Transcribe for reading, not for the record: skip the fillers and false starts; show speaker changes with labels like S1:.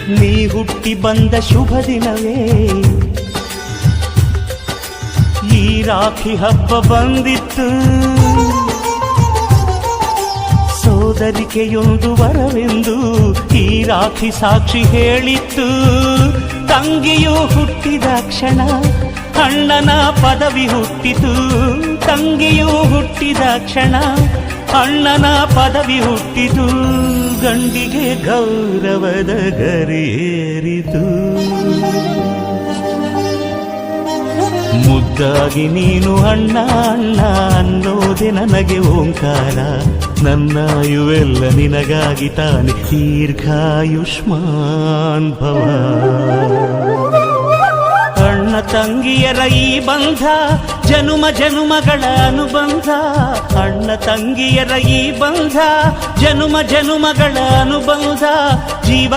S1: ನೀ ಹುಟ್ಟಿ ಬಂದ ಶುಭ ದಿನವೇ ಈ ರಾಖಿ ಹಬ್ಬ ಬಂದಿತ್ತು. ಸೋದರಿಕೆಯೊಂದು ವರವೆಂದು ಈ ರಾಖಿ ಸಾಕ್ಷಿ ಹೇಳಿತ್ತು. ತಂಗಿಯು ಹುಟ್ಟಿದ ಕ್ಷಣ ಅಣ್ಣನ ಪದವಿ ಹುಟ್ಟಿತು. ತಂಗಿಯು ಹುಟ್ಟಿದ ಕ್ಷಣ ಅಣ್ಣನ ಪದವಿ ಹುಟ್ಟಿತು. ಗಂಡಿಗೆ ಗೌರವದ ಗರಿಯೇರಿತು. ಮುದ್ದಾಗಿ ನೀನು ಅಣ್ಣ ಅಣ್ಣ ಅನ್ನೋದೆ ನನಗೆ ಓಂಕಾರ. ನನ್ನಾಯುವೆಲ್ಲ ನಿನಗಾಗಿ ತಾನೆ ದೀರ್ಘಾಯುಷ್ಮಾನ್ ಭವ. ಅಣ್ಣ ತಂಗಿಯರ ಈ ಬಂಧ ಜನುಮ ಜನುಮಗಳ ಅನುಬಂಧ. ಅಣ್ಣ ತಂಗಿಯರ ಈ ಬಂಧ ಜನುಮ ಜನುಮಗಳ ಅನುಬಂಧ. ಜೀವ